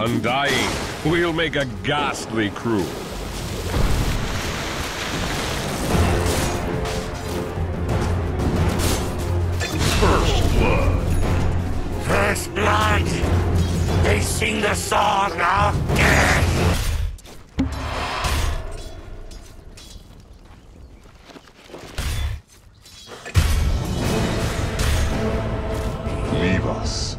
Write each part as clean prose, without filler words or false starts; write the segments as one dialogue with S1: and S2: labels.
S1: Undying. We'll make a ghastly crew.
S2: First blood.
S3: First blood! They sing the song of death!
S2: Leave us.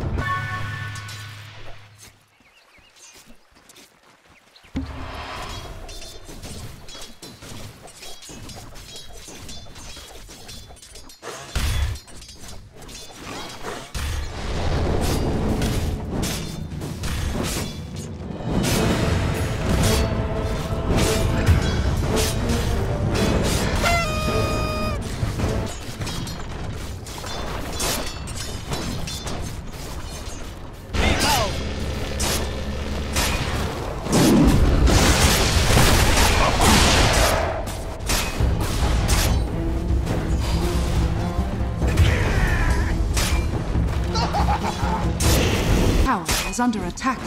S4: Tower is under attack.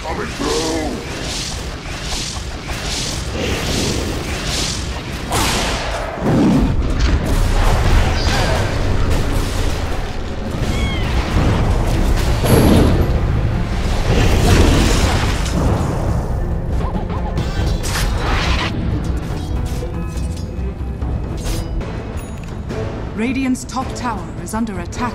S2: Coming through!
S4: Radiant's top tower is under attack.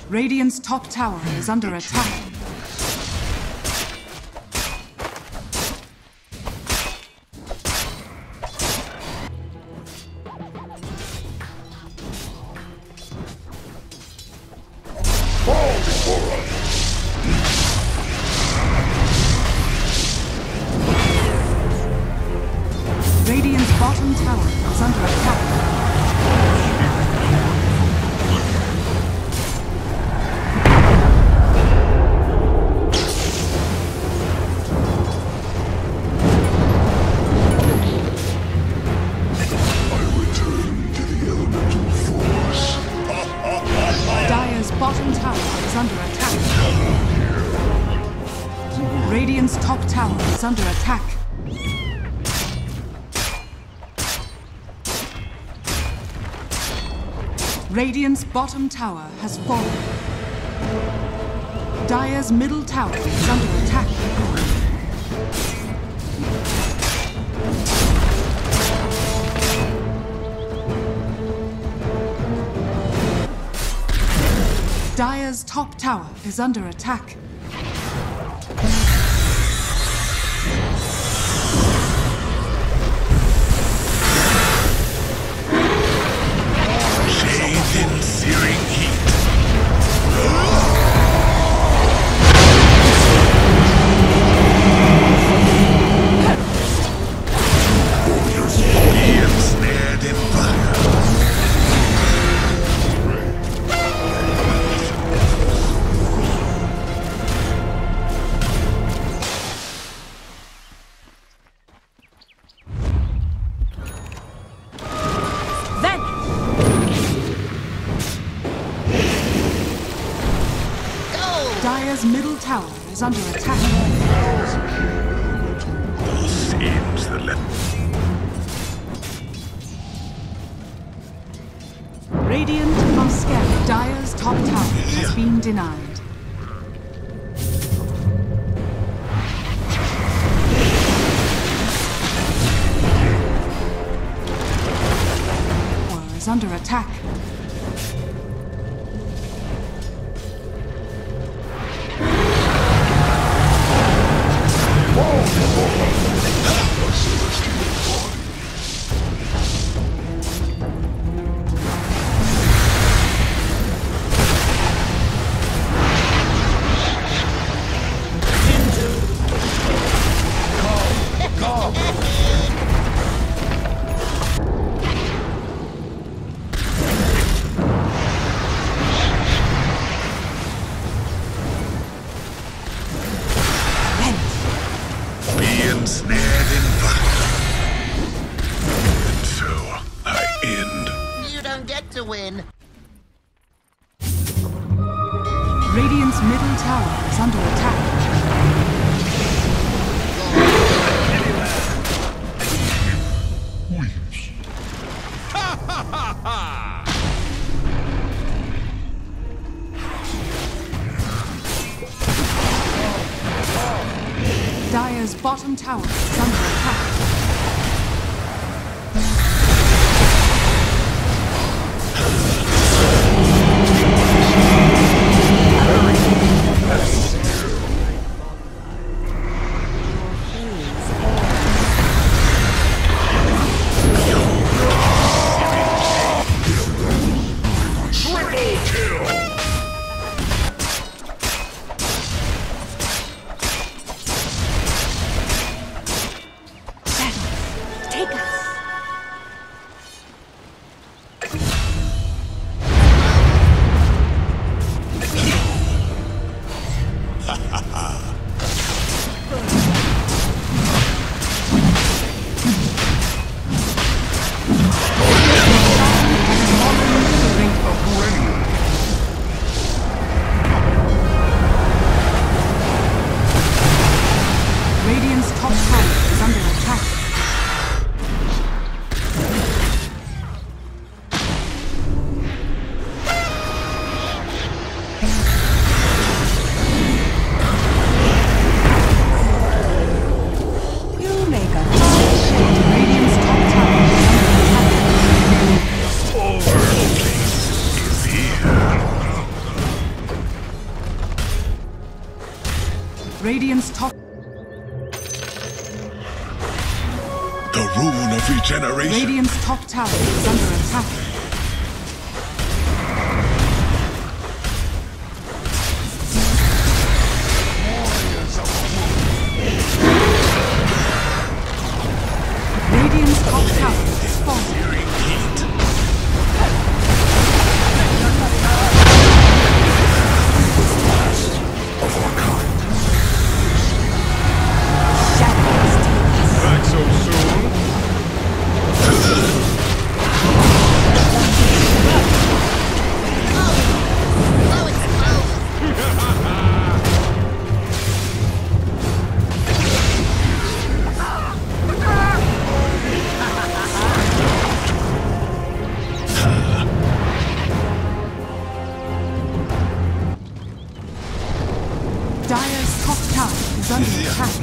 S4: Radiant's top tower is under attack.
S2: Fall before us!
S4: Radiant's bottom tower is under attack. Bottom tower is under attack. Radiant's top tower is under attack. Radiant's bottom tower has fallen. Dire's middle tower is under attack. Dire's top tower is under attack.
S3: Bathed in searing heat. He ensnared in fire.
S4: Dire's middle tower is under attack.
S3: Thus ends the level.
S4: Radiant are scared. Dire's top tower has been denied. Tower is under attack.
S3: ensnared in fire. And so I end.
S5: You don't get to win.
S4: Radiant's middle tower is under attack. Dire's bottom tower is under attack. Radiant's top tower is under attack. You make a Radiant's top tower is under attack. Radiant's top.
S3: The rune of regeneration.
S4: Radiant's top tower is under attack. Radiant's top tower is falling.
S3: Searing heat.
S2: Of our kind.
S4: Shadows take us.
S1: Back so soon?
S4: Dire's top tower is under attack.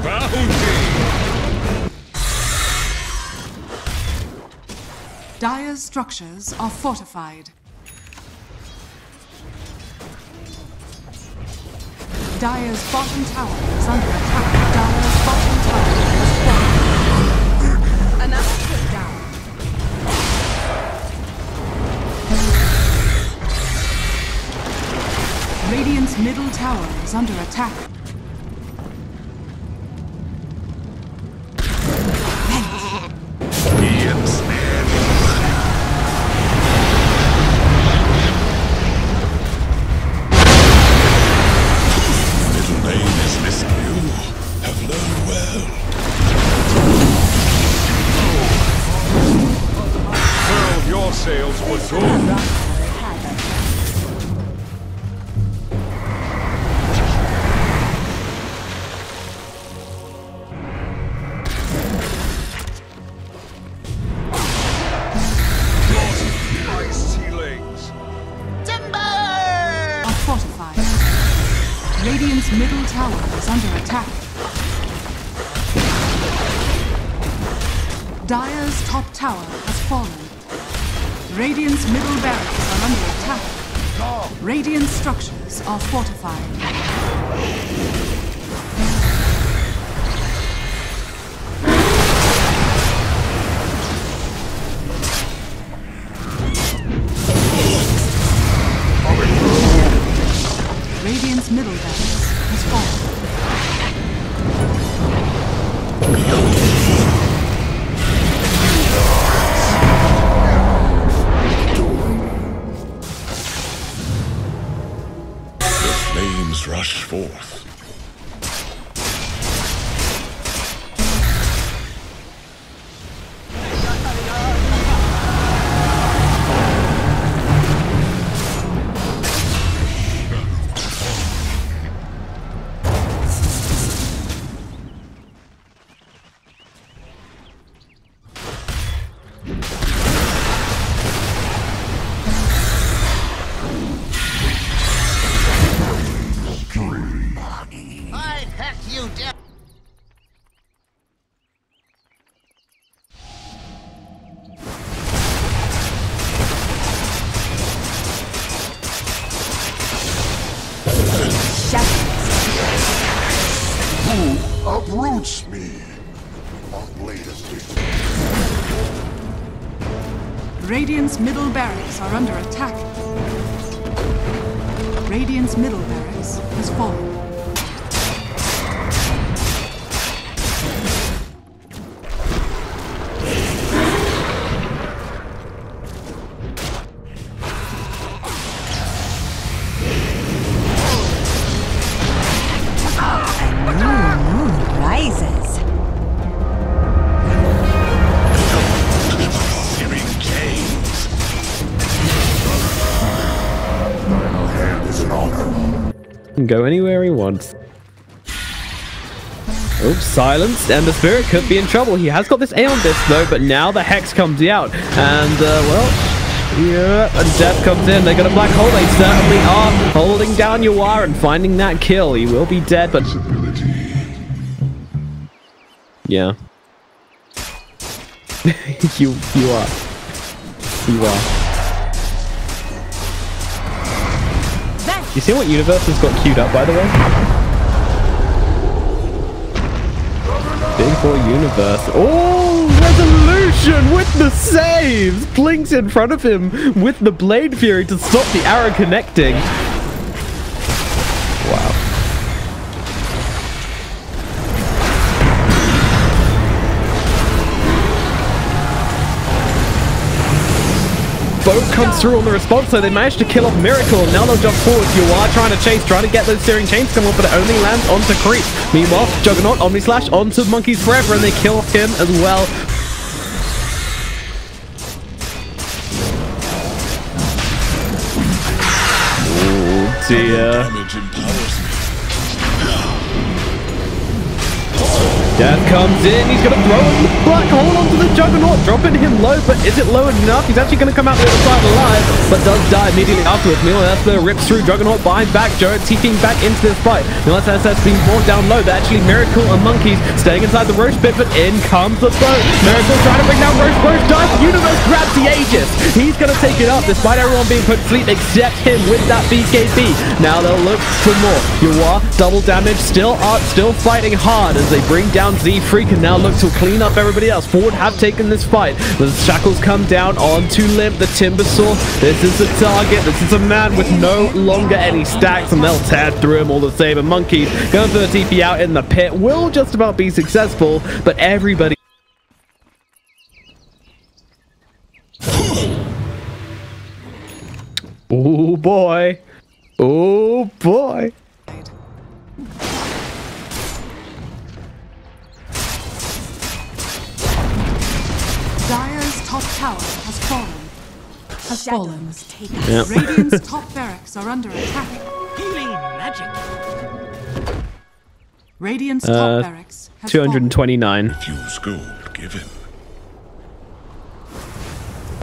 S1: Bounty!
S4: Dire's structures are fortified. Dire's bottom tower is under attack. Dire's bottom tower is falling. Another put down. Radiant's middle tower is under attack.
S3: He ensnared in fire. Middle lane is missing. You have learned well.
S1: Furl your sails for good.
S4: Fortified. Radiant's middle tower is under attack. Dire's top tower has fallen. Radiant's middle barracks are under attack. Radiant structures are fortified. Radiant's middle barracks has fallen. Radiant's middle barracks are under attack. Radiant's middle barracks has fallen.
S6: Rises.
S3: Searing gaze.
S2: Final hand is an honor.
S7: Can go anywhere he wants. Oops, silenced, and the spirit could be in trouble. He has got this Aeon Disc though, but now the Hex comes out, and well, yeah, and Death comes in. They got a black hole. They certainly are holding down Yawar and finding that kill. He will be dead, but yeah, you are. You see what universe has got queued up, by the way? Big boy universe. Oh, resolution with the saves. Blinks in front of him with the Blade Fury to stop the arrow connecting. Wow. Boat comes through on the response, so they managed to kill off Miracle. Now they'll jump forward. You are trying to chase, trying to get those searing chains to come off, but it only lands onto Creep. Meanwhile, Juggernaut, Omni Slash onto Monkeys Forever, and they kill him as well. Oh dear.
S3: Damage empowers me.
S7: Death comes in, he's going to throw him the black hole onto the Juggernaut, dropping him low, but is it low enough? He's actually going to come out the other side alive, but does die immediately afterwards. Meanwhile, that's the rips through Juggernaut, behind back, Joe TPing back into this fight. Meanwhile, SS being brought down low. They're actually Miracle and Monkeys staying inside the Roche pit, but in comes the boat. Miracle trying to bring down Roche. Roche dies. Universe grabs the Aegis. He's going to take it up, despite everyone being put to sleep except him with that BKB. Now they'll look for more. Yawar, double damage, still fighting hard as they bring down Z Freak and now look to clean up everybody else. Forward have taken this fight. The shackles come down onto Limp, the Timbersaw. This is the target. This is a man with no longer any stacks, and they'll tear through him all the same. And Monkeys going for the TP out in the pit will just about be successful, but everybody. Oh boy. Oh boy.
S4: Dire's top tower has fallen.
S7: Yep.
S4: Radiant's top barracks are under attack.
S6: Healing magic.
S4: Radiant's top barracks has
S7: 229.
S3: Refuse gold given.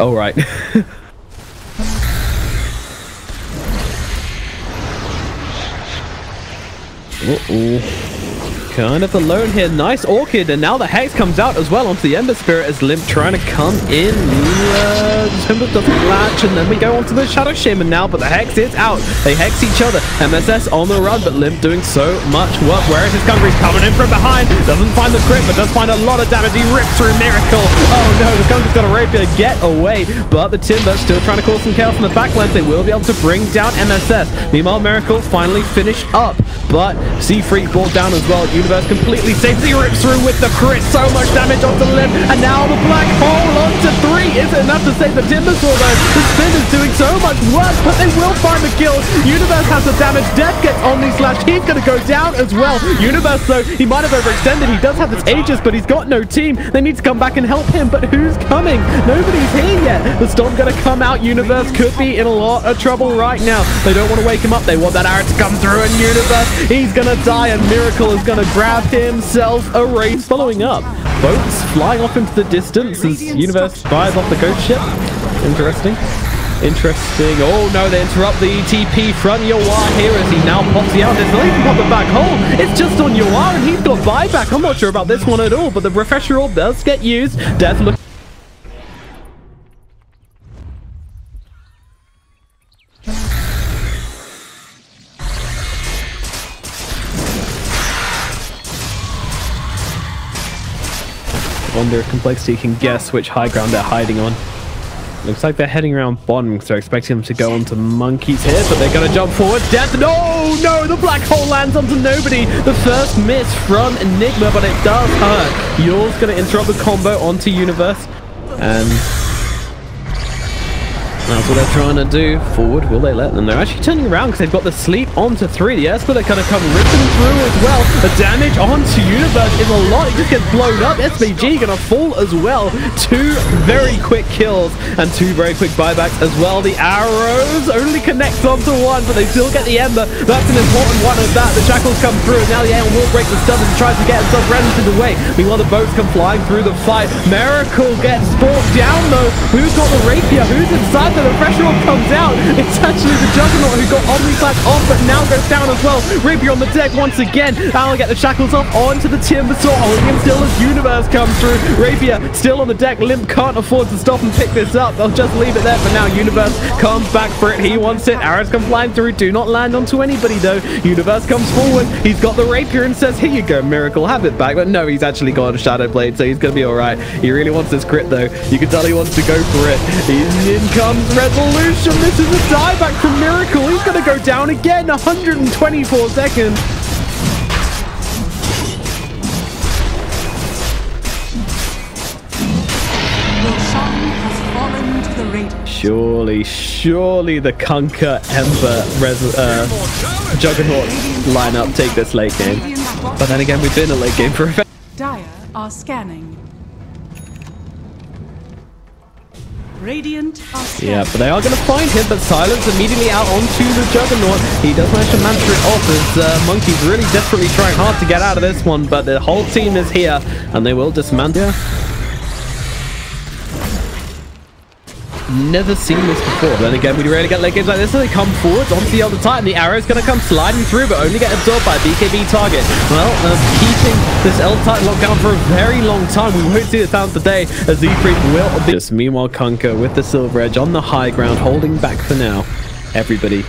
S7: Oh, right. Uh-oh. Kind of alone here. Nice Orchid, and now the Hex comes out as well onto the Ember Spirit as Limp trying to come in. Timber doesn't latch, and then we go onto the Shadow Shaman now, but the Hex is out. They Hex each other. MSS on the run, but Limp doing so much work. Where is his Gungrave? Coming in from behind. Doesn't find the crit, but does find a lot of damage. He rips through Miracle. Oh no, the Gungrave's got a Rapier. Get away. But the Timber still trying to cause some chaos in the backline. They will be able to bring down MSS. Meanwhile, Miracle finally finished up, but C-Freak brought down as well. Universe completely safe. He rips through with the crit. So much damage onto Limp, and now the black hole onto 3. Is it enough to save the Timbersaw though? The Spin is doing so much work, but they will find the kill. Universe has the damage. Death gets Omni Slash. He's going to go down as well. Universe though, he might have overextended. He does have this Aegis, but he's got no team. They need to come back and help him, but who's coming? Nobody's here yet. The Storm going to come out. Universe could be in a lot of trouble right now. They don't want to wake him up. They want that arrow to come through, and Universe, he's going to die, and Miracle is going to grab himself a race. Following up, boats flying off into the distance as Universe fires off the ghost ship. Interesting. Oh no, they interrupt the TP front. Yawar here as he now pops the out. It's not even got the back hole. It's just on Yawar, and he's got buyback. I'm not sure about this one at all, but the refresher orb does get used. Death looks. Wonder if Complexity can guess which high ground they're hiding on. Looks like they're heading around bottom because they're expecting them to go onto monkeys here, but they're going to jump forward. Death. No, the black hole lands onto nobody. The first miss from Enigma, but it does hurt. Yule's going to interrupt the combo onto Universe. And that's what they're trying to do. Forward, will they let them? They're actually turning around because they've got the sleep onto 3. The Esper, they're going to come ripping through as well. The damage onto Universe is a lot. It just gets blown up. SVG going to fall as well. 2 very quick kills and 2 very quick buybacks as well. The arrows only connect onto 1, but they still get the Ember. That's an important one of that. The Shackles come through, and now the Aeon will break the stun as he tries to get himself relative away. Meanwhile, the boats come flying through the fight. Miracle gets forced down, though. Who's got the Rapier? Who's inside? The pressure on comes out. It's actually the Juggernaut who got Omnislash off, but now goes down as well. Rapier on the deck once again. I'll get the Shackles off onto the Timbersaw. Holding him still as Universe comes through. Rapier still on the deck. Limp can't afford to stop and pick this up. They'll just leave it there for now. Universe comes back for it. He wants it. Arrows come flying through. Do not land onto anybody though. Universe comes forward. He's got the Rapier and says, here you go, Miracle, have it back. But no, he's actually got a Shadow Blade, so he's going to be all right. He really wants this crit though. You can tell he wants to go for it. In comes Resolution. This is a dieback from Miracle. He's going to go down again. 124 seconds. Surely the Kunkka Ember Juggernaut lineup take this late game. But then again, we've been a late game for a fact.
S4: Dire are scanning. Radiant are scanning.
S7: Yeah, but they are going to find him, but Silence immediately out onto the Juggernaut. He does manage to mantra it off as Monkey's really desperately trying hard to get out of this one, but the whole team is here, and they will dismantle. Never seen this before. Then again, we rarely get late games like this, so they come forwards onto the other side, and the arrow's going to come sliding through, but only get absorbed by a BKB target. Well, keeping this L-type locked down for a very long time. We won't see this out today, as Z-Freak will be. Just meanwhile, Kunkka with the Silver Edge on the high ground, holding back for now. Everybody.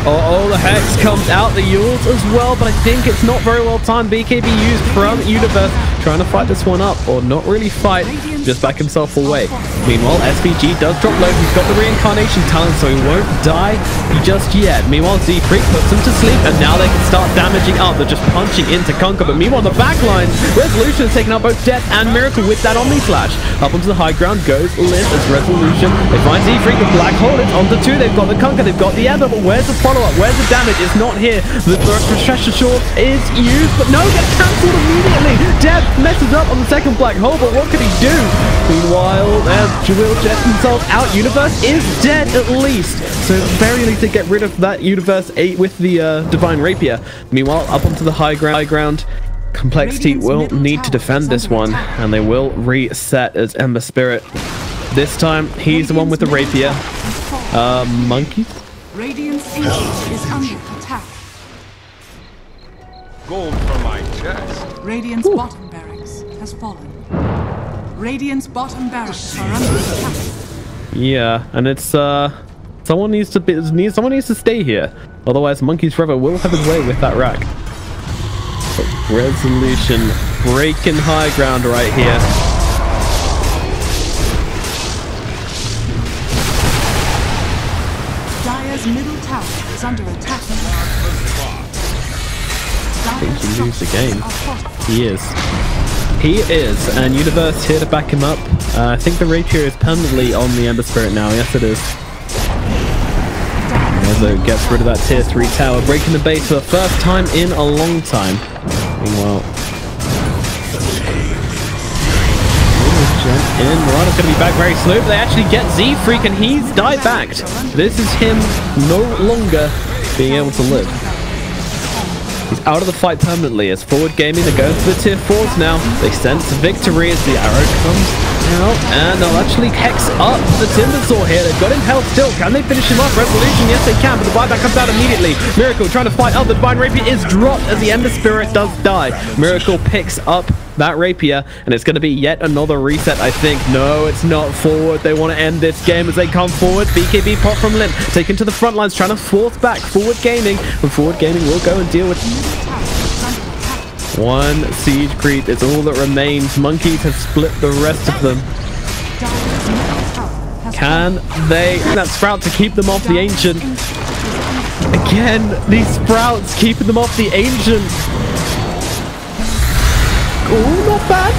S7: Oh, the Hex comes out, the Yules as well, but I think it's not very well timed. BKB used from Universe, trying to fight this one up, or not really fight, just back himself away. Meanwhile, SVG does drop low. He's got the reincarnation talent, so he won't die just yet. Meanwhile, Z-Freak puts him to sleep, and now they can start damaging up. They're just punching into Kunkka, but meanwhile, the backline, Resolution is taking out both Death and Miracle with that Omni Slash. Up onto the high ground goes Limp as Resolution. They find Z-Freak, the Black Hole, it's onto 2. They've got the Kunkka, they've got the Ember, but where's the follow-up? Where's the damage? It's not here. The Pressure Short is used, but no, gets cancelled immediately. Death messes up on the second Black Hole, but what can he do? Meanwhile, Jawil jets himself out. Universe is dead at least, so at the very least they get rid of that Universe 8 with the Divine Rapier. Meanwhile, up onto the high ground, Complexity will need to defend this one, and they will reset as Ember Spirit. This time, he's the one with the Rapier. Monkeys?
S4: Radiant's ancient is under attack.
S1: Gold from my chest.
S4: Radiant's bottom barracks has fallen. Radiant's bottom barracks are under attack.
S7: Yeah, and it's someone needs to stay here. Otherwise, Monkeys Forever will have his way with that rack. But Resolution breaking high ground right here.
S4: Dire's middle tower is under attack.
S7: I think he loses the game. He is. He is, and Universe here to back him up. I think the Rapier is permanently on the Ember Spirit now. Yes, it is. Ezo gets rid of that tier 3 tower, breaking the base for the first time in a long time. Meanwhile, and Morano's going to be back very slow, but they actually get Z-Freak, and he's die-backed. This is him no longer being able to live. He's out of the fight permanently as Forward Gaming, they're going to the tier 4s now. They sense victory as the arrow comes out, and they'll actually hex up the Timbersaw here. They've got him held still. Can they finish him off? Resolution, yes they can, but the buyback comes out immediately. Miracle trying to fight up. The Divine Rapier is dropped as the Ember Spirit does die. Miracle picks up that Rapier, and it's going to be yet another reset, I think. No, it's not. Forward, they want to end this game as they come forward. BKB pop from Limp, taken to the front lines, trying to force back Forward Gaming, and Forward Gaming will go and deal with One siege creep is all that remains. Monkeys have split the rest of them.
S4: Dire's middle tower has
S7: Can they? That sprout to keep them off the ancient. Again, these sprouts keeping them off the ancient. Oh, not bad,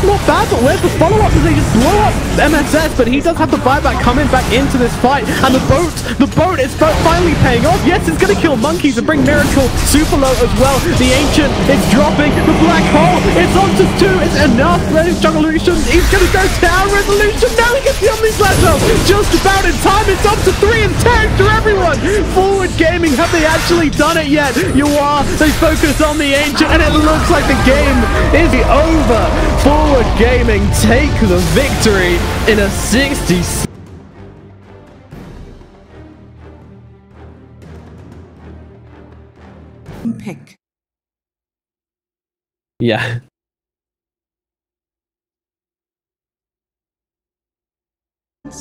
S7: but where's the follow-up? They just blow up MSS, but he does have the buyback coming back into this fight, and the boat is finally paying off. Yes, it's going to kill monkeys and bring Miracle super low as well. The Ancient is dropping, the black hole, it's on to 2, it's enough. Resolution, he's going to go down. Resolution, now he gets the Omni Slash though. Just about in time, it's up to 3 and 10 to everyone. Forward Gaming, have they actually done it yet? You are, they focus on the Ancient, and it looks like the game is over. Forward Gaming take the victory in a 60.
S4: pick.
S7: Yeah.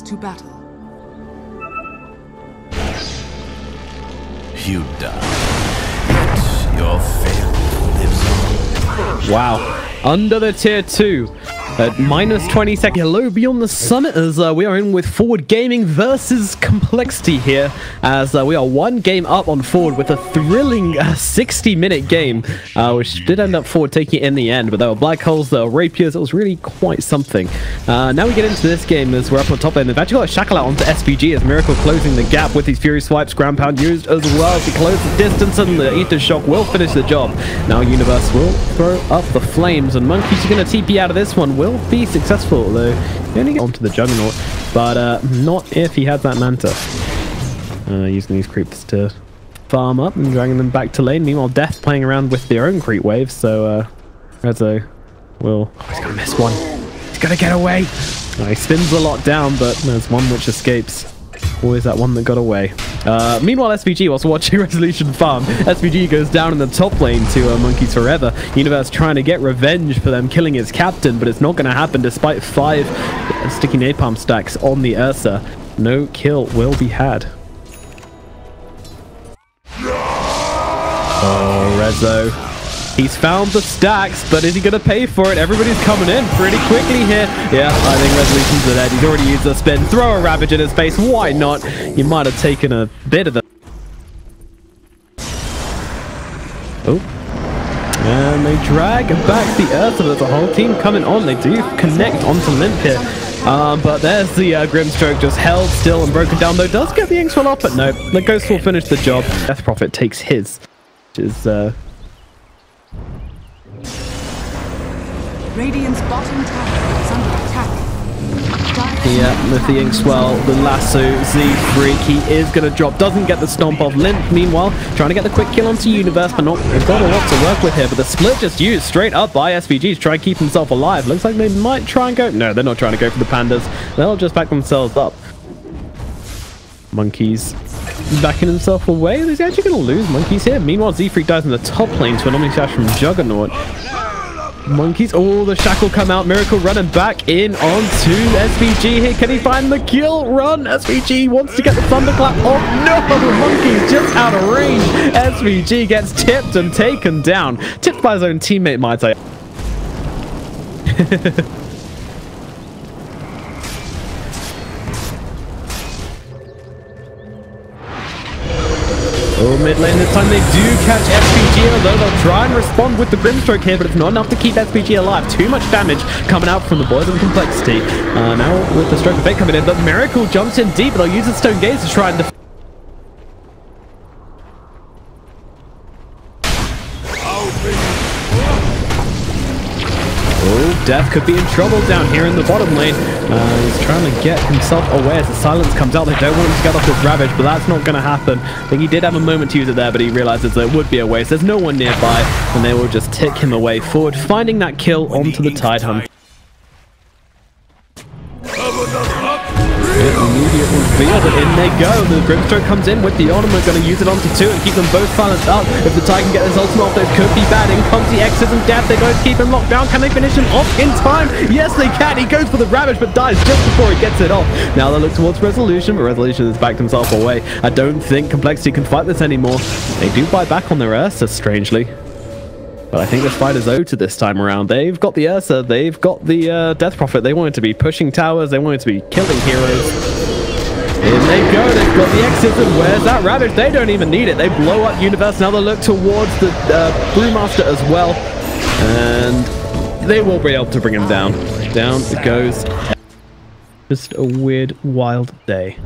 S4: To battle.
S3: You die, yet your fate lives on.
S7: Wow. Under the tier 2 at minus 20 seconds. Hello beyond the summit, as we are in with Forward Gaming versus Complexity here, as we are one game up on Forward with a thrilling 60-minute game, which did end up Forward taking it in the end, but there were black holes, there were rapiers. It was really quite something. Now we get into this game as we're up on top lane. They've actually got a shackle out onto SPG as Miracle closing the gap with these Fury Swipes. Ground Pound used as well as he closes the distance, and the Ether Shock will finish the job. Now Universe will throw up the flames, and Monkeys are going to TP out of this one. Will be successful, though. He only gets onto the Juggernaut, but not if he had that Manta. Using these creeps to farm up and dragging them back to lane. Meanwhile, Death playing around with their own creep waves, so Rezo will... Oh, he's going to miss one. He's going to get away. He spins a lot down, but there's one which escapes. Always that one that got away. Meanwhile, SVG, whilst watching Resolution farm, SVG goes down in the top lane to Monkeys Forever. Universe trying to get revenge for them killing his captain, but it's not going to happen despite 5 sticky napalm stacks on the Ursa. No kill will be had. Oh, Rezo. He's found the stacks, but is he going to pay for it? Everybody's coming in pretty quickly here. Yeah, I think Resolution's dead. He's already used the spin. Throw a Ravage in his face. Why not? You might have taken a bit of the... Oh. And they drag back the Earth, so there's a whole team coming on. They do connect onto Limp here. But there's the Grimstroke just held still and broken down, though. Does get the Inkswell up, but no. The Ghost will finish the job. Death Prophet takes his, which is...
S4: Radiant's bottom tower is under attack.
S7: Yeah, with the Inkswell, the lasso, Z-Freak, he is going to drop, doesn't get the stomp off. Limp, meanwhile, trying to get the quick kill onto Universe, but not, they've got a lot to work with here, but the split just used straight up by SVG to try and keep himself alive. Looks like they might try and go, no, they're not trying to go for the Pandas. They'll just back themselves up. Monkeys backing himself away. He's actually going to lose Monkeys here. Meanwhile, Z-Freak dies in the top lane to an Omni Slash from Juggernaut. Monkeys, oh, the shackle come out. Miracle running back in onto SVG here. Can he find the kill? Run! SVG wants to get the thunderclap. Oh no! Monkeys just out of range. SVG gets tipped and taken down. Tipped by his own teammate, might I. Oh, mid lane this time they do catch SPG, although they'll try and respond with the Grimstroke here, but it's not enough to keep SPG alive. Too much damage coming out from the boys in Complexity. Now with the Stroke of Fate coming in, but Miracle jumps in deep, and they'll use the Stone Gaze to try and defend. Oh, Death could be in trouble down here in the bottom lane. He's trying to get himself away as the silence comes out. They don't want him to get off this Ravage, but that's not going to happen. I think he did have a moment to use it there, but he realizes that it would be a waste. There's no one nearby, and they will just tick him away forward, finding that kill onto the Tidehunt. Immediate reveal, but in they go. The Grimstroke comes in with the Ornament, going to use it onto 2 and keep them both silenced up. If the Tide can get this ultimate off, those could be bad. In comes the X's and Death. They're going to keep him locked down. Can they finish him off in time? Yes, they can. He goes for the Ravage, but dies just before he gets it off. Now they look towards Resolution, but Resolution has backed himself away. I don't think Complexity can fight this anymore. They do buy back on their Ursa, strangely. But I think this fight is owed to this time around. They've got the Ursa, they've got the Death Prophet. They wanted to be pushing towers, they wanted to be killing heroes. In they go, they've got the Exorcism. Where's that Ravage? They don't even need it. They blow up Universe. Now they look towards the Brewmaster as well. And they will be able to bring him down. Down it goes. Just a weird, wild day.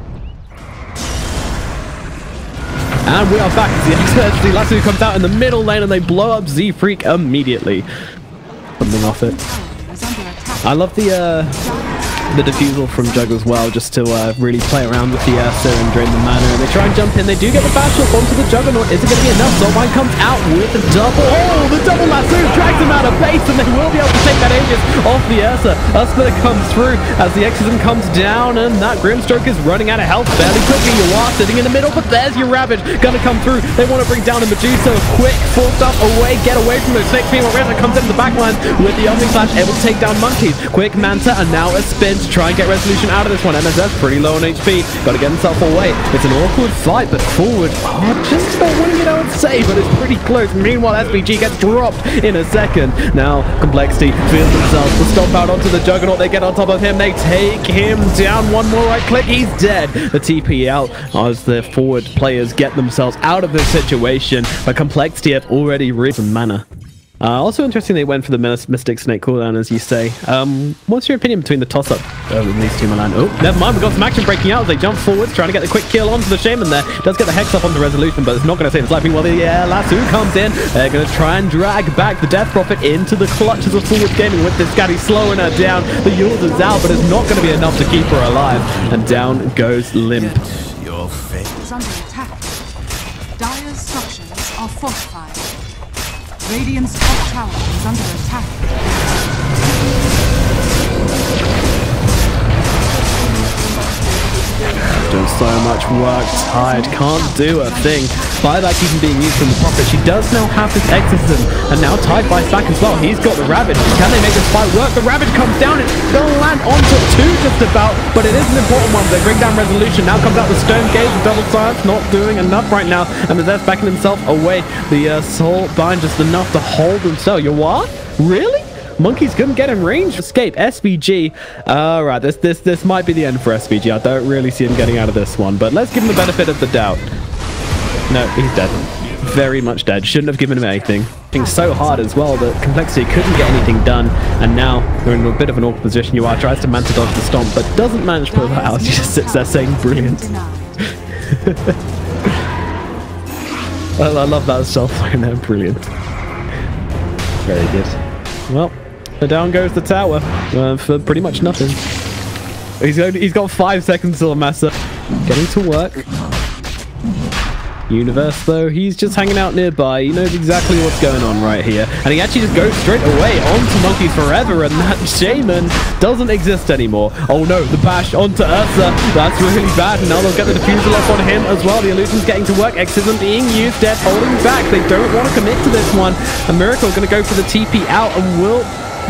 S7: And we are back as the Lasso comes out in the middle lane and they blow up Z-Freak immediately. Something off it. I love the defusal from Jug as well, just to really play around with the Ursa and drain the mana. And they try and jump in. They do get the bash off onto the Juggernaut. Is it going to be enough? Soulbind comes out with the double. Oh, the double lasso drags him out of base, and they will be able to take that Aegis off the Ursa. Splitter comes through as the Exorcism comes down, and that Grimstroke is running out of health fairly quickly. You are sitting in the middle, but there's your Ravage going to come through. They want to bring down the Medusa. Quick, forced up away, get away from those snakes. Meanwhile, Reza comes into the backline with the Omni Flash, able to take down Monkeys. Quick Manta, and now a spin to try and get resolution out of this one. MSS pretty low on HP. Got to get himself away. It's an awkward fight, but forward. Oh, just about winning it, I would say, but it's pretty close. Meanwhile, SPG gets dropped in a second. Now, Complexity feels themselves to stomp out onto the Juggernaut. They get on top of him. They take him down. One more right click. He's dead. The TP out as the forward players get themselves out of this situation. But Complexity have already risen mana. Also interesting they went for the Mystic Snake cooldown, as you say. What's your opinion between the toss-up in these two Milan? Oh, never mind, we've got some action breaking out as they jump forwards, trying to get the quick kill onto the Shaman there. Does get the Hex up onto Resolution, but it's not going to save his life. Meanwhile, the Lasso comes in. They're going to try and drag back the Death Prophet into the clutches of forward gaming with this Scatty slowing her down. The Yules is out, but it's not going to be enough to keep her alive. And down goes Limp.
S6: Your fate
S4: is under attack. Dire's structures are fortified. Radiant's top tower is under attack.
S7: Doing so much work, tired, can't do a thing. Buyback even being used from the Prophet. She does now have this Exorcism, and now Tide buys back as well. He's got the Ravage. Can they make this fight work? The Ravage comes down. It's going to land onto two just about, but it is an important one. They bring down Resolution. Now comes out the Stone Gaze. The double silence not doing enough right now, and the Zest backing himself away. The Soulbind just enough to hold himself. You what? Really? Monkeys couldn't get in range. Escape. SVG. Alright, this might be the end for SVG. I don't really see him getting out of this one, but let's give him the benefit of the doubt. No, he's dead. Very much dead. Shouldn't have given him anything. So hard as well that Complexity couldn't get anything done, and now they're in a bit of an awkward position. You are tries to Manta dodge the stomp, but doesn't manage to pull that out. He just sits there saying brilliant. I love that self-line there. Brilliant. Very good. Well, down goes the tower for pretty much nothing. He's got 5 seconds till Massa getting to work. Universe, though, he's just hanging out nearby. He knows exactly what's going on right here. And he actually just goes straight away onto Monkeys Forever, and that Shaman doesn't exist anymore. Oh no, the bash onto Ursa. That's really bad. And now they'll get the defusal off on him as well. The illusion's getting to work. Exorcism being used. Death holding back. They don't want to commit to this one. A Miracle going to go for the TP out and will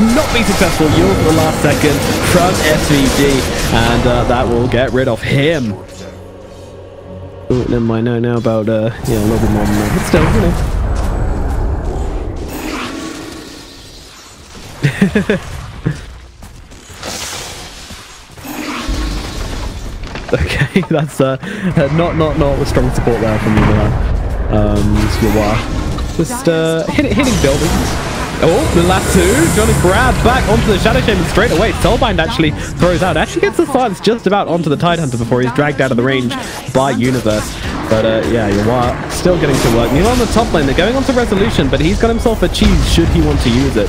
S7: not be successful. Yield for the last second from SVG. And that will get rid of him. Oh, never mind. I know about, yeah, a little bit more than that. But still, you know. Okay, that's not with strong support there from you, just hitting buildings. Oh, the lasso trying to grab back onto the Shadow Shaman straight away. Soulbind actually throws out. Actually gets the silence just about onto the Tidehunter before he's dragged out of the range by Universe. But yeah, Yawar still getting to work. Meanwhile on the top lane, they're going on to Resolution, but he's got himself a cheese should he want to use it.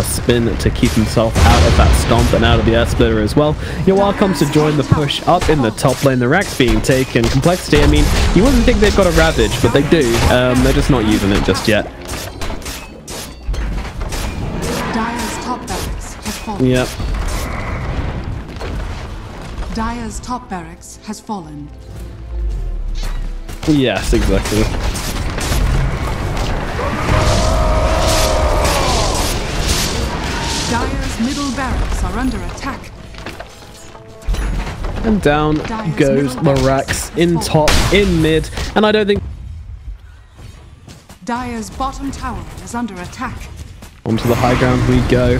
S7: Spin to keep himself out of that stomp and out of the Earth Splitter as well. Yawar comes to join the push up in the top lane. The Rack's being taken. Complexity, I mean, you wouldn't think they've got a Ravage, but they do. They're just not using it just yet. Yep.
S4: Dire's top barracks has fallen.
S7: Yes, exactly.
S4: Dire's middle barracks are under attack.
S7: And down goes the Rax in top, in mid, and I don't think
S4: Dire's bottom tower is under attack.
S7: Onto the high ground we go.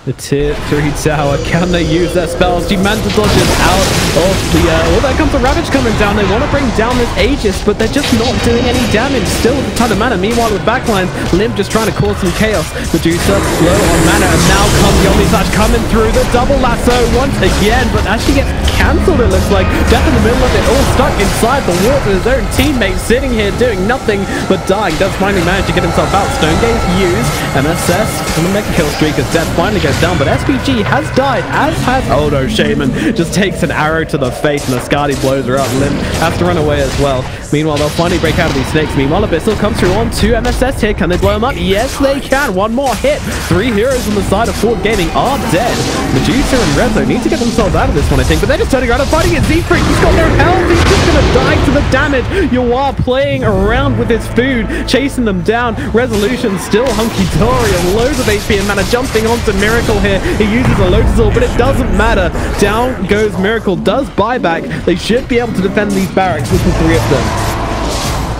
S7: The tier 3 tower, can they use their spells? Manta dodges out of the well, there comes a Ravage coming down. They want to bring down this Aegis, but they're just not doing any damage. Still with a ton of mana. Meanwhile, with backlines, Limp just trying to cause some chaos. Medusa low on mana, and now comes the Omni Slash coming through. The double lasso once again, but actually gets cancelled, it looks like. Death in the middle of it, all stuck inside the water. His own teammate sitting here doing nothing but dying. Does finally manage to get himself out. Stone Gaze used. MSS on the mega kill streak as Death finally goes down, but SPG has died, as has Odo. Shaman just takes an arrow to the face, and Ascari blows her up. Limp has to run away as well. Meanwhile, they'll finally break out of these snakes. Meanwhile, Abyssal comes through on to MSS here. Can they blow him up? Yes, they can. One more hit. 3 heroes on the side of Ford Gaming are dead. Medusa and Rezo need to get themselves out of this one, I think, but they're just turning around and fighting it. Z-Freak, he's got no health. He's just going to die to the damage. You are playing around with his food, chasing them down. Resolution still hunky-dory and loads of HP and mana. Jumping onto Miracle here. He uses a Lotus Orb, but it doesn't matter. Down goes Miracle. Does buyback. They should be able to defend these barracks with the 3 of them.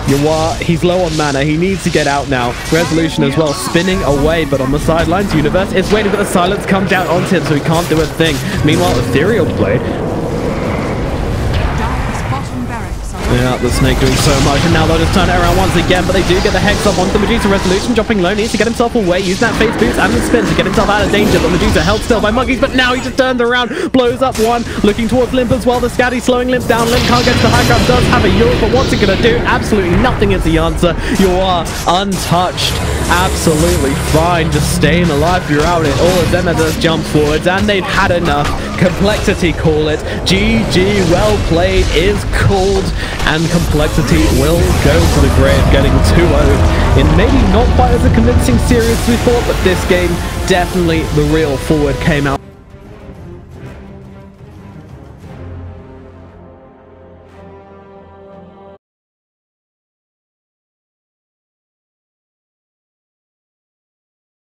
S7: Yawar, he's low on mana. He needs to get out now. Resolution as well, spinning away, but on the sidelines, Universe is waiting, but the silence comes down onto him, so he can't do a thing. Meanwhile, Ethereal play. Yeah, the snake doing so much, and now they'll just turn it around once again, but they do get the Hex up onto Medusa. Resolution dropping low, needs to get himself away, using that face boost and the spin to get himself out of danger, but Medusa held still by monkeys, but now he just turns around, blows up one, looking towards Limp as well. The Scatty slowing Limp down. Limp can't get to the high ground, does have a Yule, but what's it gonna do? Absolutely nothing is the answer. You are untouched. Absolutely fine, just staying alive throughout it. All of them are just jump forwards, and they've had enough. Complexity call it. GG, well played is called, and Complexity will go to the grave, getting 2-0 in maybe not quite as a convincing series as we thought, but this game, definitely the real forward came out.